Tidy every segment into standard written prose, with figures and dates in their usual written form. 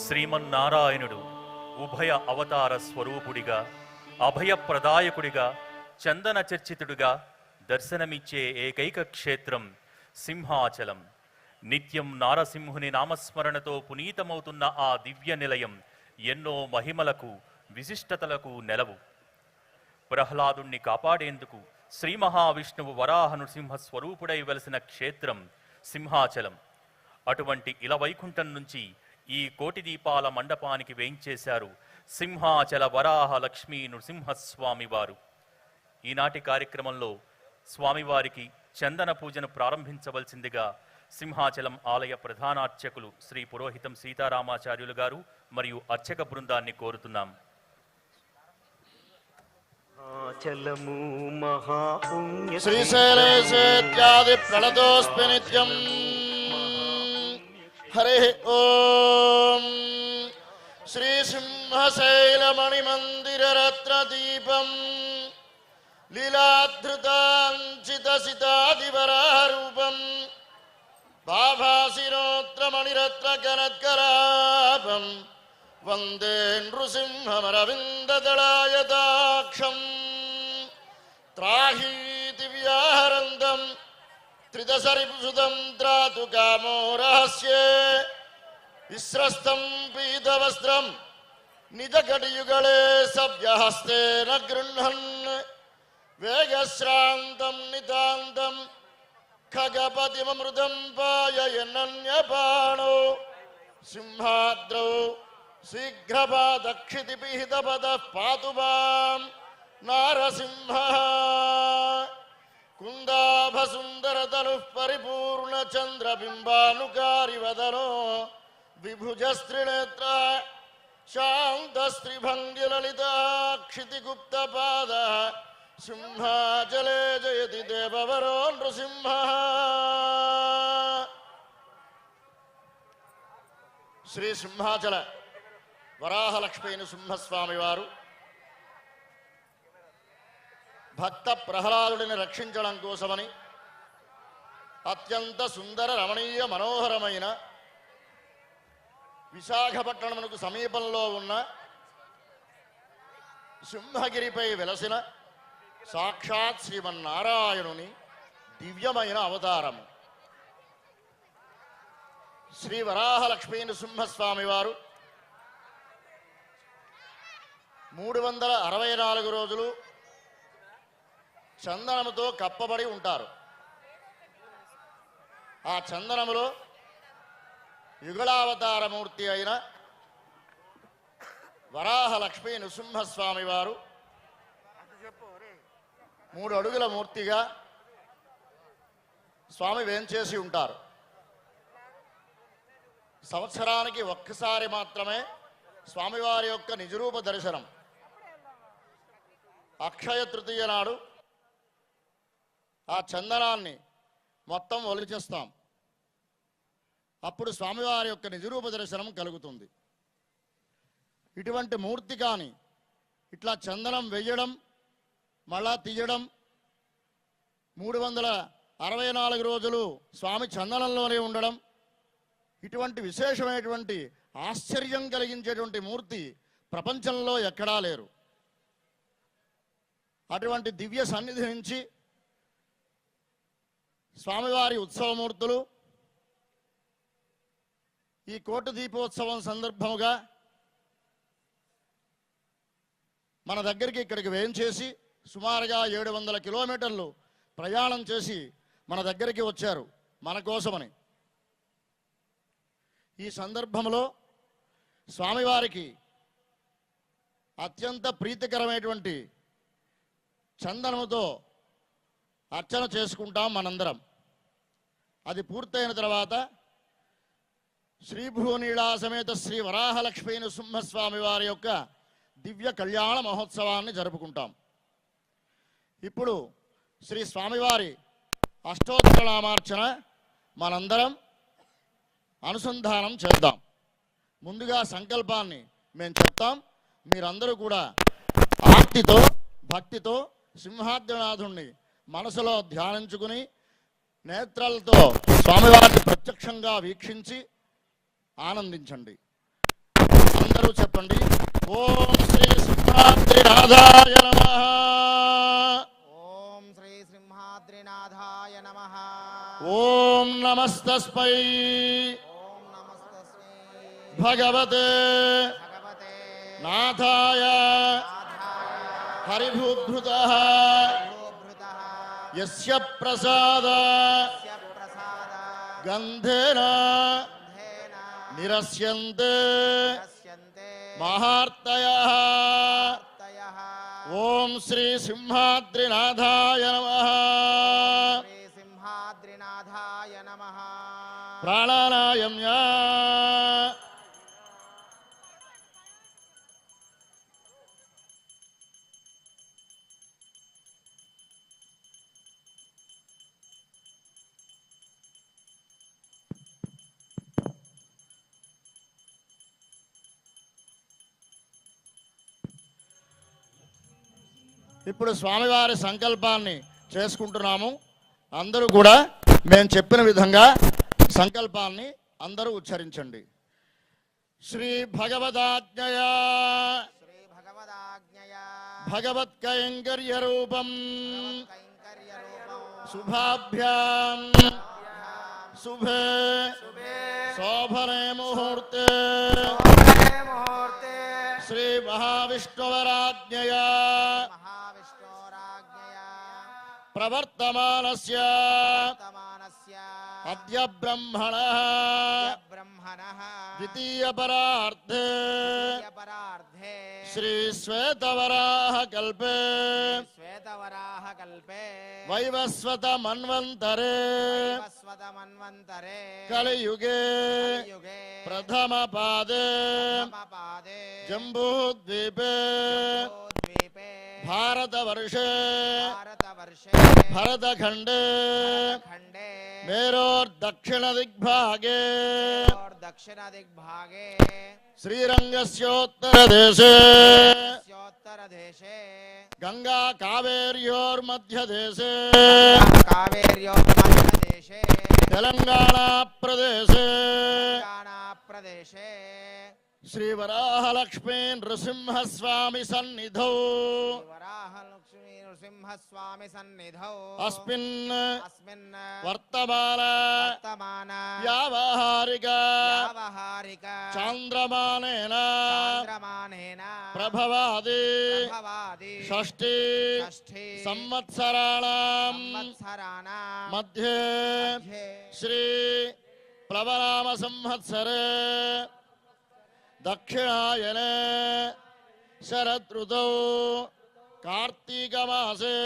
శ్రీమన్నారాయణుడు ఉభయ అవతార స్వరూపుడిగా, అభయప్రదాయకుడిగా, చందన చర్చితుడిగా దర్శనమిచ్చే ఏకైక క్షేత్రం సింహాచలం. నిత్యం నారసింహుని నామస్మరణతో పునీతమవుతున్న ఆ దివ్య నిలయం ఎన్నో మహిమలకు, విశిష్టతలకు నెలవు. ప్రహ్లాదుణ్ణి కాపాడేందుకు శ్రీ మహావిష్ణువు వరాహ నృసింహ స్వరూపుడై వెలసిన క్షేత్రం సింహాచలం. అటువంటి ఇలవైకుంఠం నుంచి ఈ కోటి దీపాల మండపానికి వేయించేశారు సింహాచల వరాహ లక్ష్మీ నృసింహస్వామి వారు. ఈనాటి కార్యక్రమంలో స్వామివారికి చందన పూజను ప్రారంభించవలసిందిగా సింహాచలం ఆలయ ప్రధానార్చకులు శ్రీ పురోహితం సీతారామాచార్యులు గారు మరియు అర్చక బృందాన్ని కోరుతున్నాం. శ్రీశైలేశేత్యాది ప్రణతోస్మి నిత్యం. హరి ఓం. శ్రీ సింహశైలమణిమందిరరత్నదీపం లీలాధృతాంచితసితాదివరారూపం భాభాసినోత్రమణిరత్నకనత్కరాపం వందే నృసింహమరవిందదళాయతాక్షం. త్రాహీతి వ్యాహరందం త్రిదశరిపుసుతం త్రాతు కామో రహస్యే విస్రస్తం పీతవస్త్రం నిజఘటియుగళే సవ్యహస్తేన గృహ్ణన్ వేగశ్రాంతం నితాంతం ఖగపతిమృతం పాయయన్నన్యపాణో సింహాద్రౌ శీఘ్రపాదక్షితిపిహితపదః పాతు మాం నారసింహః. కుందాభసుందరతనుః పరిపూర్ణచంద్రబింబానుకారివదనో విభుజస్త్రినేత్ర శాంతస్త్రిభంగిలలితాక్షితిగుప్తపాదః సింహాచలే జయతి దేవవరో నృసింహః. శ్రీ సింహాచల వరాహలక్ష్మీ నృసింహస్వామి వారు భక్త ప్రహ్లాదుడిని రక్షించడం కోసమని అత్యంత సుందర రమణీయ మనోహరమైన విశాఖపట్టణమునకు సమీపంలో ఉన్న సింహగిరిపై వెలసిన సాక్షాత్ శ్రీమన్నారాయణుని దివ్యమైన అవతారము శ్రీ వరాహలక్ష్మీ నృసింహస్వామి వారు 364 రోజులు చందనముతో కప్పబడి ఉంటారు. ఆ చందనములో యుగళావతారమూర్తి అయిన వరాహలక్ష్మీ నృసింహస్వామి వారు 3 అడుగుల మూర్తిగా స్వామి వేంచేసి ఉంటారు. సంవత్సరానికి ఒక్కసారి మాత్రమే స్వామివారి యొక్క నిజరూప దర్శనం. అక్షయ తృతీయ నాడు ఆ చందనాన్ని మొత్తం ఒలిచేస్తాం. అప్పుడు స్వామివారి యొక్క నిజరూప దర్శనం కలుగుతుంది. ఇటువంటి మూర్తి కానీ ఇట్లా చందనం వెయ్యడం మళ్ళా తీయడం 364 రోజులు స్వామి చందనంలోనే ఉండడం, ఇటువంటి విశేషమైనటువంటి ఆశ్చర్యం కలిగించేటువంటి మూర్తి ప్రపంచంలో ఎక్కడా లేరు. అటువంటి దివ్య సన్నిధి నుంచి స్వామివారి ఉత్సవమూర్తులు ఈ కోటి దీపోత్సవం సందర్భముగా మన దగ్గరికి ఇక్కడికి వేయించేసి సుమారుగా 700 కిలోమీటర్లు ప్రయాణం చేసి మన దగ్గరికి వచ్చారు మన కోసమని. ఈ సందర్భంలో స్వామివారికి అత్యంత ప్రీతికరమైనటువంటి చందనముతో అర్చన చేసుకుంటాం మనందరం. అది పూర్తయిన తర్వాత శ్రీభూనీళా సమేత శ్రీ వరాహలక్ష్మీ నృసింహస్వామి వారి యొక్క దివ్య కళ్యాణ మహోత్సవాన్ని జరుపుకుంటాం. ఇప్పుడు శ్రీ స్వామివారి అష్టోత్తరనామార్చన మనందరం అనుసంధానం చేద్దాం. ముందుగా సంకల్పాన్ని మేము చెప్తాం, మీరందరూ కూడా ఆర్తితో భక్తితో సింహాద్రినాథుణ్ణి మనసులో ధ్యానించుకుని నేత్రాలతో స్వామివారిని ప్రత్యక్షంగా వీక్షించి ఆనందించండి. అందరూ చెప్పండి. ఓం శ్రీ సింహాద్రినాథాయ నమః. ఓం శ్రీ సింహాద్రినాథాయ నమః. ఓం నమస్తస్మై ఓం నమస్తస్మై భగవతే భగవతే నాథాయ నాథాయ హరిభూభృతః భూభృతః యస్య ప్రసాద యస్య ప్రసాద గంధేన గంధేన నిరస్యంతే రస్యంతే మహార్తయః. తయః. ఓం శ్రీ సింహాద్రినాథాయ నమః. శ్రీ సింహాద్రినాథాయ నమః. ప్రాణానాయమ్య ఇప్పుడు స్వామివారి సంకల్పాన్ని చేసుకుంటున్నాము. అందరూ కూడా మేము చెప్పిన విధంగా సంకల్పాన్ని అందరూ ఉచ్చరించండి. శ్రీ భగవదాజ్ఞయా శ్రీ భగవదాజ్ఞయా భగవత్కైంకర్య రూపం కైంకర్య రూపం శుభాభ్యాం శుభే శోభనే ముహూర్తే ముహూర్తే శ్రీ మహావిష్ణువరాజ్ఞయా మహావిష్ణోరాజ్ఞయా ప్రవర్తమానస్య వర్తమానస్య అద్య బ్రహ్మణః బ్రహ్మణః ద్వితీయపరార్థే పరార్థే శ్రీ శ్వేతవరాహ కల్పే శ్వేతవరాహ కల్పే వైవస్వత మన్వంతరే వైవస్వతమన్వంతరే కలియుగే యుగే ప్రథమ పాదే పాదే జంబూద్వీపే ద్వీపే భారతవర్షే భారతవర్షే భరతఖండే ఖండే మేరోర్దక్షిణ దిగ్భాగే దక్షిణ దిగ్భాగే శ్రీరంగస్యోత్తరదేశే దేశే గంగా కావేర్యోర్మధ్యదేశే కావేర్యోపదేశే తెలంగాణ ప్రదేశే తెలంగాణా ప్రదేశే శ్రీవరాహలక్ష్మీ నృసింహస్వామి సన్నిధౌ వరాహలక్ష్మీ నృసింహస్వామి సన్నిధౌ అస్మిన్ అస్మిన్ వర్తమాన వర్తమాన వ్యావహారిక వ్యావహారిక చాంద్రమానేన చాంద్రమానేన ప్రభవాది ప్రభవాది షష్ఠి షష్ఠి సంవత్సరాణం సంవత్సరాణాం మధ్యే మధ్యే శ్రీ ప్లవనామ సంవత్సరే దక్షిణాయనే శరదృతౌ కార్తీకమాసే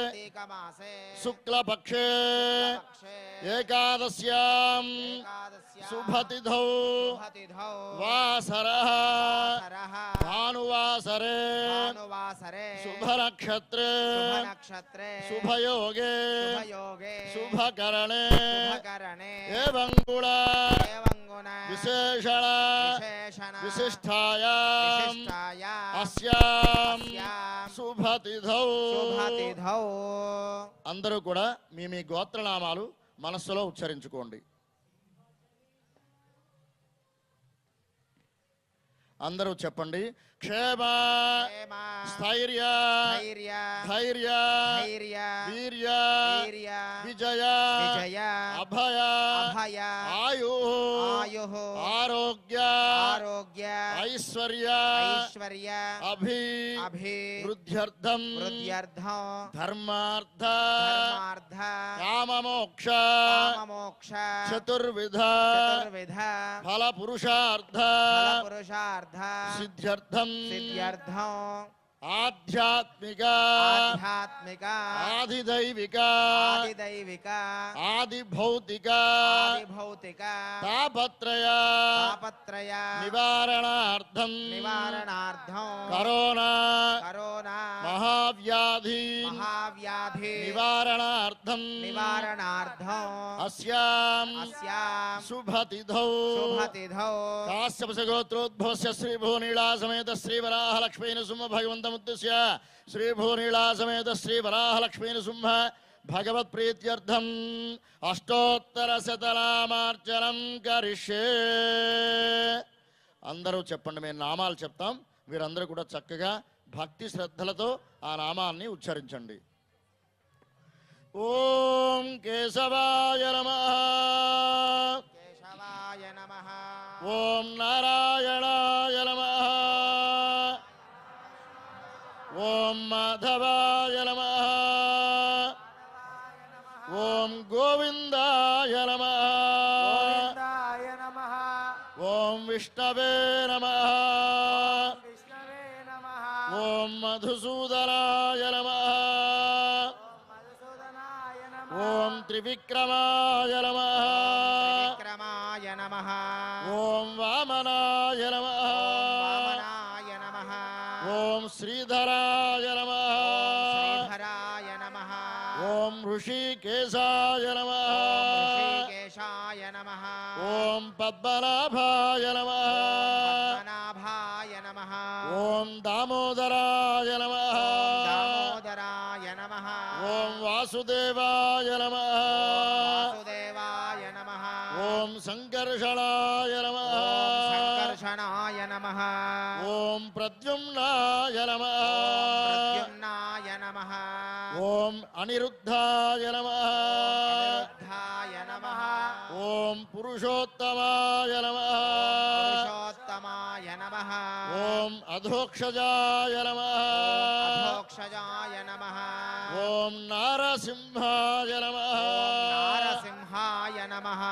కార్తీకమాసే శుక్లపక్షే పక్షే ఏకాదశ్యాం ఏకాదశ్యాం శుభతిథౌ శుభతిథౌ వాసరః సరః భానువాసరే భానువాసరే శుభనక్షత్రే శుభనక్షత్రే శుభయోగే శుభయోగే శుభకరణే శుభకరణే ఏవం గుణ ఏవంగుణ విశేషణ విశేషణ విశిష్టాయాం విశిష్టాయాం అస్యాం అస్యాం శుభతిథౌ. శుభతిథౌ. అందరూ కూడా మీ మీ గోత్రనామాలు మనస్సులో ఉచ్చరించుకోండి. అందరూ చెప్పండి. క్షేమ క్షేమ స్థైర్య ధైర్య ధైర్య ధైర్య వీర్య వీర్య విజయ విజయ అభయ అభయ ఆయు ఆయుః ఆరోగ్య ఆరోగ్య ఐశ్వర్య ఐశ్వర్య అభి అభి వృద్ధ్యర్థం వృద్ధ్యర్థం ధర్మార్థ ధర్మార్థ కామమోక్ష కామమోక్ష చతుర్విధ చతుర్విధ ఫలపురుషార్థ పురుషార్థ సిద్ధ్యర్థం సిద్ధ్యర్థం ఆధ్యాత్మిక ఆధ్యాత్మిక ఆదిదైవిక ఆదిదైవిక ఆదిభౌతిక ఆదిభౌతిక తాపత్రయ తాపత్రయ నివారణార్థం నివారణార్థం కరోనా కరోనా మహావ్యాధి మహావ్యాధి నివారణార్థం నివారణార్థం అస్యాం అస్యాం శుభతిథౌ శుభతిథౌ కాశ్యపశగోత్రోద్భవస్య శ్రీభూనీళా సమేత శ్రీవరాహలక్ష్మీ నృసింహ భగవంతముద్దిశ్య శ్రీభూనీళా సమేత శ్రీవరాహలక్ష్మీ నృసింహ భగవత్ప్రీత్యర్థం అష్టోత్తర శతనామార్చనం కరిష్యే. అందరూ చెప్పండి, మేము నామాలు చెప్తాం, మీరందరూ కూడా చక్కగా భక్తి శ్రద్ధలతో ఆ నామాన్ని ఉచ్చరించండి. ఓం కేశవాయ నమః. కేశవాయ నమః. ఓం నారాయణాయ నమః. ఓం మాధవాయ నమః. ఓం గోవిందాయ నమః. గోవిందాయ నమః. ఓం విష్ణవే నమః. విష్ణవే నమః. ఓం మధుసూదనాయ నమః. మధుసూదనాయ నమః. ఓం త్రివిక్రమాయ నమః. విక్రమాయ నమః. ఓం వామనాయ నమః. వామనాయ నమః. ఓం శ్రీధరాయ నమః. శ్రీధరాయ నమః. ఓం ఋషికేశాయ నమః. ఋషికేశాయ నమః. ఓం పద్మనాభాయ నమః. పద్మనాభాయ నమః. ఓం దామోదరాయ నమః. దామోదరాయ నమః. ఓం వాసుదేవాయ నమః. వాసుదేవాయ నమః. ఓం సంకర్షణాయ నమః. సంకర్షణాయ నమః. ఓం ప్రద్యుమ్నాయ నమః. ప్రద్యుమ్నాయ నమః. ఓం అనిరుద్ధాయ నమః. అనిరుద్ధాయ నమః. ఓం పురుషోత్తమాయ నమః. పురుషోత్తమాయ నమః. ఓం అధోక్షజాయ నమః. అధోక్షజాయ నమః. ఓం నారసింహాయ నమః. నారసింహాయ నమః.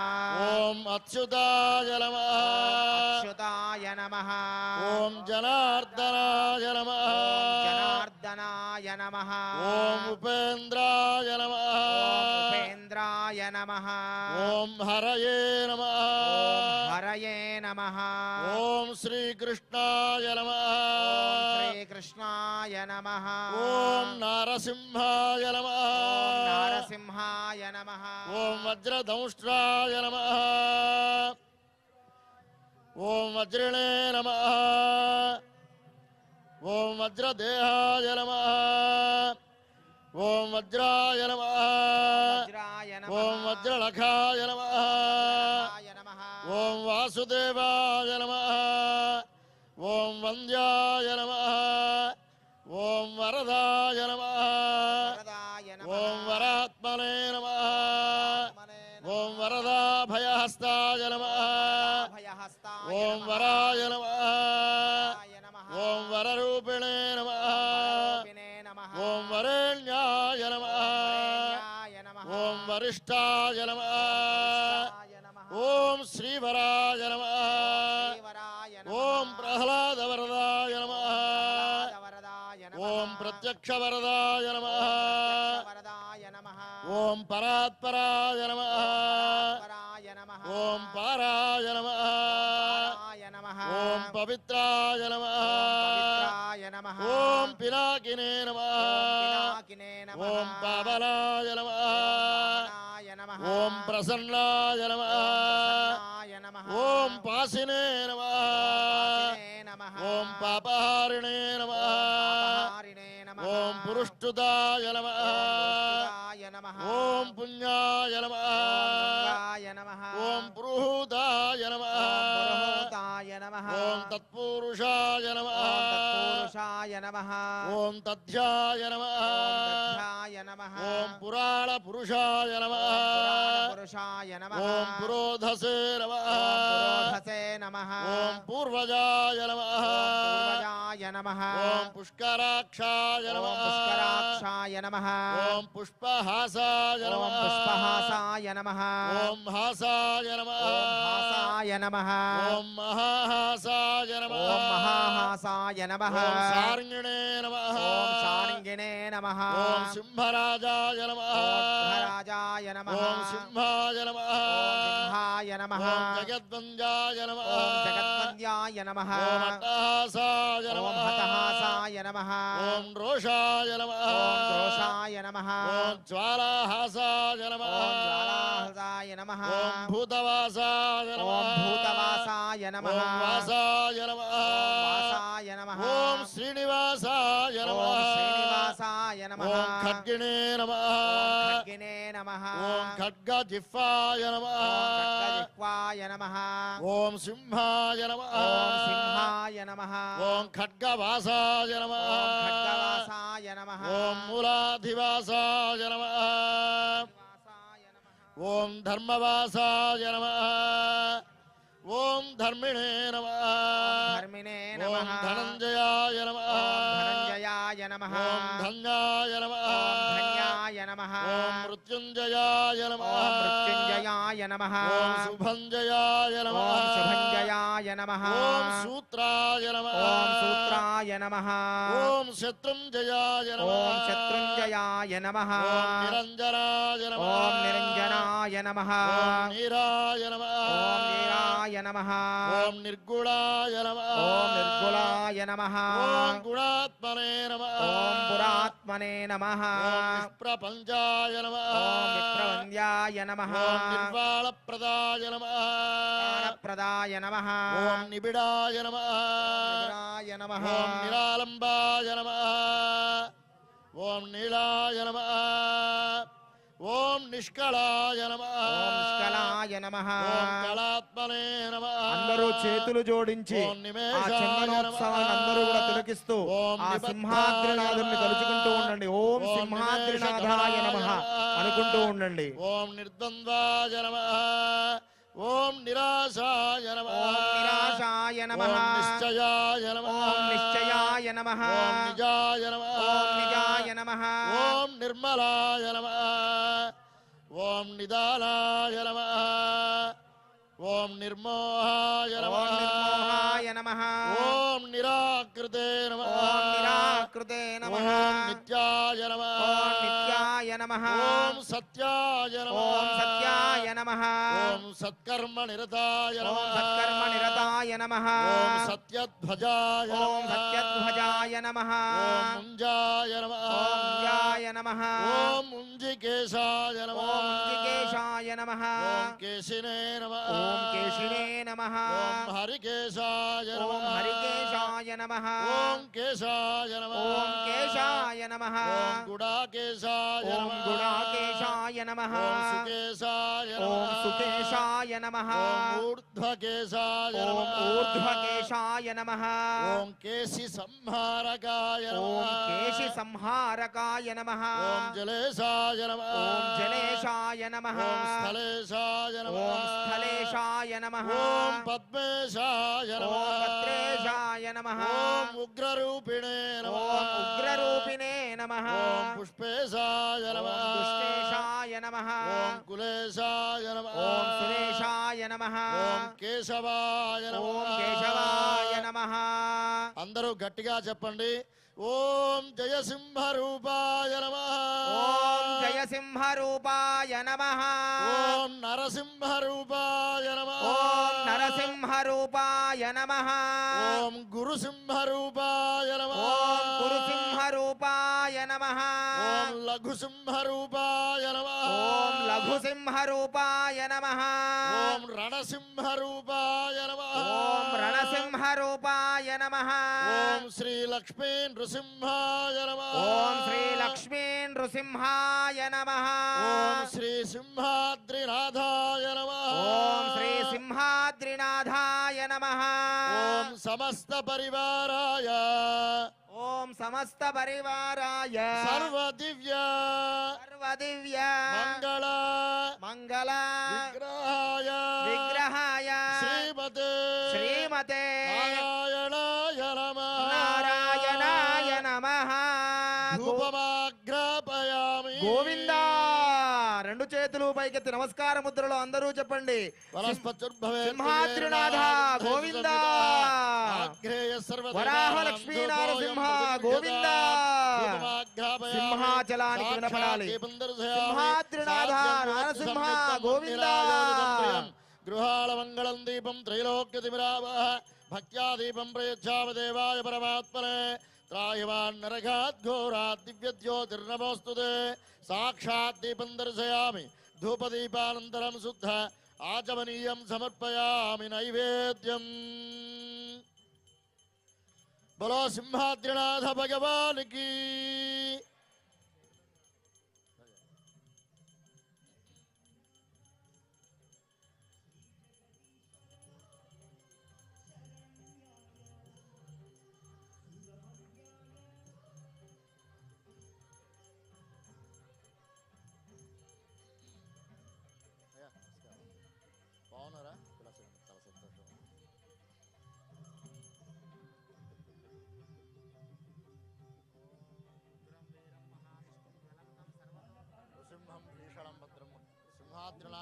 ఓం అచ్యుతాయ నమః. అచ్యుతాయ నమః. ఓం జనార్దనాయ నమః. జనార్దనాయ నమః. ఓం ఉపేంద్రాయ నమః. ఉపేంద్రాయ నమః. ఓం హరయే నమః. హరయే నమః. ఓం శ్రీకృష్ణాయ నమః. శ్రీకృష్ణాయ నమః. ఓం నారసింహాయ నమః. నారసింహాయ నమః. ఓం వజ్రదంష్ట్రాయ నమః. ఓం వజ్రిణే నమః. ఓం వజ్రదేహాయ నమః. ఓం వజ్రాయ నమః. వజ్రాయ నమః. ఓం వజ్రలఖాయ నమః. వజ్రాయ నమః. ఓం వాసుదేవాయ నమః. ఓం వంద్యాయ నమః. ఓం వరదాయ నమః. వరదాయ నమః. ఓం వరాత్మనే నమః. మనే ఓం వరదాభయహస్తాయ నమః. అభయహస్తాయ ఓం నమః. వరాయ నమః. వరాయ నమః. ఓం వరరూపిణే నమః. రూపిణే నమః. ఓం వరేణ్యాయ నమః. వరేణ్యాయ నమః. ఓం వరిష్ఠాయ నమః. వరిష్ఠాయ నమః. ఓం శ్రీవరాయ నమః. శ్రీవరాయ నమః. ఓం ప్రహ్లాదవరదాయ నమః. వరదాయ నమః. ఓం ప్రత్యక్షవరదాయ నమః. వరదాయ నమః. ఓం పరాత్పరాయ నమః. పరాయ నమః. ఓం పారాయ నమః. పారాయ నమః. ఓం పవిత్రాయ నమః. పవిత్రాయ నమః. ఓం పినాకినే నమః. పినాకినే నమః. ఓం పావనాయ నమః. పావనాయ నమః. ఓం ప్రసన్నాయ నమః. ప్రసన్నాయ నమః. ఓం పాసినే నమః. పాసినే నమః. ఓం పాపహారిణే నమః. పాపహారిణే నమః. ఓం పురుష్టుదాయ నమః. పురుషాయ నమః. ఓం పుణ్యాయ నమః. పుంగాయ నమః. ఓం పురుహూతాయ నమః. పురోహితాయ నమః. ఓం తత్పురుషాయ నమః. తత్పురుషాయ నమః. ఓం తథ్యాయ నమః. దధ్యాయ నమః. ఓం పురాణ పురుషాయ నమః. పురుషాయ నమః. ఓం పురోధసే నమః. పురోధసే నమః. ఓం పూర్వజాయ నమః. పూర్వజాయ నమః. ఓం పుష్కరాక్షాయ ఓం నమః. పుష్కరాక్షాయ నమః. ఓం పుష్పహాసాయ ఓం నమః. పుష్పహాసాయ నమః. ఓం హాసాయ నమః. ఓం హాసాయ నమః. ఓం మహాహాసాయ నమః. ఓం మహాహాసాయ నమః. ఓం సార్ంగిణే నమః. ఓం సారంగిణే నమః. ఓం సింహరాజాయ నమః. రాజాయ నమః. ఓం సింహాయ నమః. సింహాయ నమః. ఓం జగద్వంద్యాయ నమః. ఓం జగద్వంద్యాయ నమః. ఓం అట్టహాసాయ ఓం నమః. హతహాసాయ నమః. ఓం రోషాయ నమః. ఓం దోషాయ నమః. ఓం జ్వాలాహాసాయ నమః. ఓం జ్వాలాహసాయ నమః. ఓం భూతవాసాయ నమః. ఓం భూతవాసాయ నమః. ఓం వాసాయ నమః. వాసాయ నమః. ఓం శ్రీనివాసాయ ఓం నమః. శ్రీనివాసాయ నమః. ఓం ఖడ్గిణే నమః. ఖడ్గినే నమః. నమః ఓం ఖడ్గజిహ్వాయ నమః ఓం ఖడ్గజిహ్వాయ నమః ఓం సింహాయ నమః ఓం సింహాయ నమః ఓం ఖడ్గవాసాయ నమః ఓం ఖడ్గవాసాయ నమః ఓం మూలాధివాసాయ నమః వాసాయ నమః ఓం ధర్మవాసాయ నమః ఓం ధర్మిణే నమః ధర్మిణే ఓం నమః ధనంజయాయ నమః ఓం ధనంజయాయ నమః ఓం ధన్యాయ నమః ఓం ధన్యాయ నమః ఓం మృత్యుంజయాయ నమః ఓం మృత్యుంజయాయ నమః ఓం శుభంజయాయ నమః ఓం శుభంజయాయ నమః ఓం సూత్రాయ నమః ఓం సూత్రాయ నమః ఓం శత్రుంజయాయ నమః ఓం శత్రుంజయాయ నమః ఓం నిరంజనాయ నమః ఓం నిరంజనాయ నమః ఓం నీరాయ నమః ఓం నీరాయ నమః ఓం నిర్గుణాయ నమః ఓం నిర్గుణాయ నమః ఓం గుణాత్మనే నమః ఓం పురాత్మనే నమః ఓం నిష్ప్రపంచాయ నమః ఓం విప్రవంద్యాయ నమః ఓం నిర్వాళప్రదాయ నమః ప్రదాయ నమః ఓం నిబిడాయ నమః నిరాయ నమః ఓం నిరాలంబాయ నమః ఓం నీలాయ నమః ఓం నిష్కళాయ నమః ఓం నిష్కళాయ నమః ఓం కళాత్మనే నమః అందరూ చేతులు జోడించి ఓం ఆ నిమేషాయ చందనోత్సవాన్ని నమః. అందరూ కూడా తిలకిస్తూ ఓం ఆ నిబద్ధాయ సింహాద్రినాథుని నమః. తలుచుకుంటూ ఉండండి. ఓం ఓం సింహాద్రినాథాయ నమః నిమేషగణాయ అనుకుంటూ ఉండండి. ఓం నిర్ద్వంద్వాయ నమః ఓం నిరాశాయ నమః ఓం నిరాశాయ నమః ఓం నిశ్చయాయ నమః ఓం నిశ్చయాయ నమః ఓం నిజాయ నమః ఓం నిజాయ నమః ఓం నిర్మలాయ నమః ఓం నిదానాయ నమః ఓం నిర్మోహాయ ఓం నమః నిర్మోహాయ నమః ఓం నిరాకృతే నమః ఓం నిరాకృతే నమః ఓం నిత్యాయ నమః ఓం నిత్యాయ నమః ఓం సత్యాయ నమః ఓం సత్యాయ నమః ఓం సత్కర్మ నిరతాయ ఓం నమః సత్కర్మ నిరతాయ నమః ఓం సత్యధ్వజాయ ఓం నమః సత్యధ్వజాయ నమః ఓం ముంజాయ నమః ఓం ముంజాయ నమః ఓం ముంజికేశాయ నమః ఓం ముంజికేశాయ నమః ఓం కేశినే నమః ఓం కేశినే నమః ఓం హరికేశాయ ఓం నమః హరికేశాయ నమః ఓం కేశాయ నమః ఓం కేశాయ నమః ఓం గుడాకేశాయ ఓం నమః గుడాకేశాయ నమః ఓం సుకేశాయ ఓం నమః సుకేశాయ నమః ఓం ఊర్ధ్వకేశాయ ఓం నమః ఊర్ధ్వకేశాయ నమః ఓం కేశి సంహారకాయ ఓం నమః కేశి సంహారకాయ నమః ఓం జలేశాయ నమః ఓం జలేశాయ నమః ఓం స్థలేశాయ నమః ఓం స్థలేశాయ నమః ఓం పద్మేశాయ ఓం నమః పత్రేశాయ నమః ఓం ఉగ్రరూపిణే నమః ఓం ఉగ్రరూపిణే నమః ఓం పుష్పేశాయ ఓం నమః దుష్టేశాయ నమః ఓం కులేశాయ నమః ఓం సురేశాయ నమః ఓం కేశవాయ ఓం నమః కేశవాయ నమః అందరూ గట్టిగా చెప్పండి. ఓం జయసింహ రూపాయ నమః ఓం జయసింహ రూపాయ నమః ఓం నరసింహ రూపాయ నమః ఓం నరసింహ రూపాయ నమః ఓం గురుసింహ రూపాయ నమః ఓం గురుసింహ రూపాయ నమః ఓం లఘుసింహ రూపాయ నమః ఓం లఘుసింహ రూపాయ నమః ఓం రణసింహ రూపాయ నమః ఓం రణసింహ రూపాయ నమః ఓం శ్రీ లక్ష్మీ నృసింహాయ నమః ఓం శ్రీ లక్ష్మీ నృసింహాయ నమః ఓం శ్రీ సింహాద్రినాథాయ నమః ఓం శ్రీ సింహాద్రినాథాయ నమః ఓం సమస్త పరివారాయ ఓం సమస్త పరివారాయ సర్వదివ్య సర్వదివ్య మంగళ మంగళ విగ్రహాయ విగ్రహాయ శ్రీమతే శ్రీమతే నారాయణాయ నమః నారాయణాయ నమః ధూపమాగ్రాపయామి గోవిందా రెండు చేతులు పైకెత్తి నమస్కార ముద్రలో అందరూ చెప్పండి. వనస్పత్యుర్భవే సింహాద్రినాథ గోవిందా వరాహ లక్ష్మీ నారసింహ గోవిందా సింహాచలానికి వినపడాలి. సింహాద్రినాథ నారసింహ గోవిందా గృహాల మంగళం దీపం త్రైలోక్యతిమిరావ భక్త్యా దీపం ప్రయచ్ఛామ దేవాయ పరమాత్మనే త్రాహివాన్ నరఘాత్ ఘోరాత్ దివ్యజ్యోతిర్నమోస్తుతే సాక్షాత్ దీపం దర్శయామి ధూపదీపానంతరం శుద్ధ ఆచమనీయం సమర్పయామి నైవేద్యం. బలో సింహాద్రినాథ భగవానికి.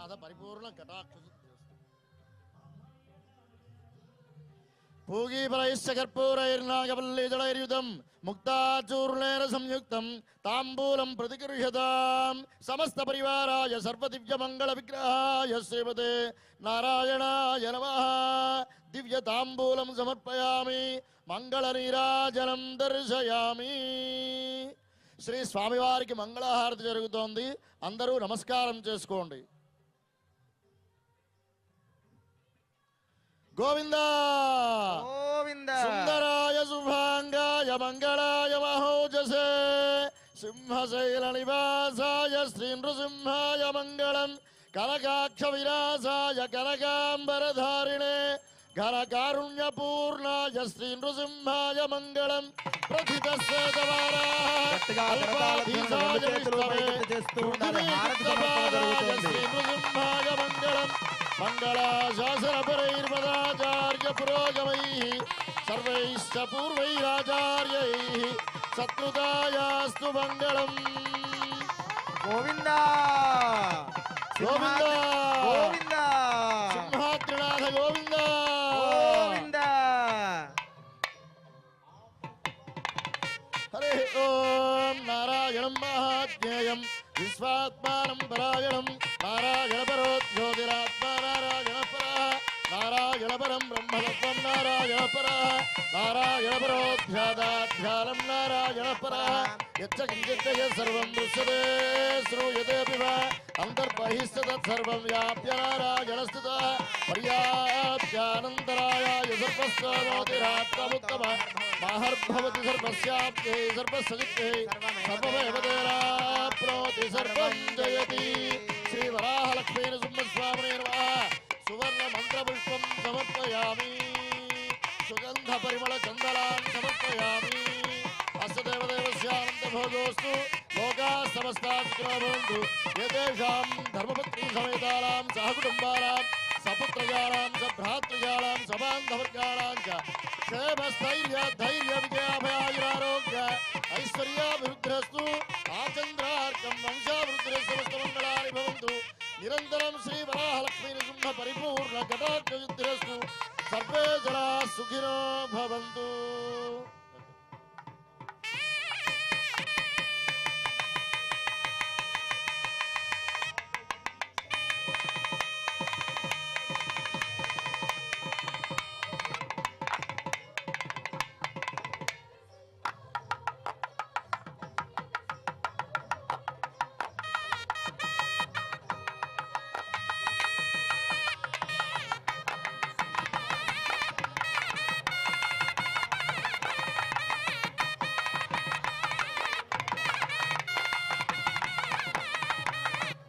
జగన్నాథ పరిపూర్ణ కటాక్ష పూగీఫలైశ్చ కర్పూరైర్నాగవల్లీదళైర్యుతం ముక్తాచూర్ణేన సంయుక్తం తాంబూలం ప్రతిగృహ్యతాం సమస్త పరివారాయ సర్వదివ్యమంగళ విగ్రహాయ శ్రీమతే నారాయణాయ నమః దివ్య తాంబూలం సమర్పయామి మంగళ నీరాజనం దర్శయామి. శ్రీ స్వామివారికి మంగళహారతి జరుగుతోంది. అందరూ నమస్కారం చేసుకోండి. గోవింద గోవింద సుందరాయ శుభాంగాయ మంగళాయ మహోజసే సింహశైల నివాసాయ శ్రీ నృసింహాయ మంగళం కనకాక్ష విలాసాయ కనకాంబరధారిణే ఘనకారుణ్యపూర్ణాయ శ్రీ నృసింహాయ మంగళం గట్టిగా కరతాళధ్వనులు రెండు చేతులు పైకెత్తి చేస్తూ ఉండాలి. హారతి సమర్పణ జరుగుతుంది. శ్రీ నృసింహాయ మంగళం మంగళాశాసనపరైర్మదాచార్య పురోగమైః సర్వైశ్చ పూర్వైరాచార్యైః సత్కృతాయాస్తు మంగళం. గోవింద గోవింద గోవింద సింహాద్రినాథ గోవింద గోవింద. హరి ఓం నారాయణం మహాజ్ఞేయం విశ్వాత్మానం పరాయణం నారాయణ పరో జ్యోతిరాత్మా నారాయణ పర నారాయణ పరం బ్రహ్మతత్వం నారాయణ పర నారాయణ పరోధ్యాదాధ్యానం నారాయణ పర యచ్చ కించిత్ సర్వం దృశ్యతే శ్రూయతే వా అంతర్బహిష్ట తత్సర్వం వ్యాప్య నారాయణ స్థితః పర్యాప్త్యానంతరాయాయ సర్వస్వమోతిరాత్మముత్తమ మాహర్భవతి సర్వస్యాప్తే సర్వస్వజిత్తే సర్వమేవ తేనాప్నోతి సర్వం జయతి. శ్రీ వరాహలక్ష్మీ నృసింహస్వామినే నమః. సువర్ణ మంత్రపుష్పం సమర్పయామి. సుగంధ పరిమళ చందనాన్ని సమర్పయామి. అస్య దేవదేవస్యానంద భోజోస్తు లోకాः సమస్తాः సుఖినో భవంతు. ఏతేషాం ధర్మపత్నీ సమేతానాం సహకుటుంబానాం సపుత్రజానాం సభ్రాతృజానాం సబాంధవర్గాణాం చ క్షేమస్థైర్య ధైర్య విజయాభయాయురారోగ్య ఐశ్వర్యాభివృద్ధిరస్తు. ఆచంద్రార్కం వంశాభివృద్ధిరస్తమస్తమంగళాని భవంతు. నిరంతరం శ్రీ వరాహలక్ష్మీ నృసింహ పరిపూర్ణ కటాక్షసిద్ధిరస్తు. సర్వే జనాః సుఖినో భవంతు.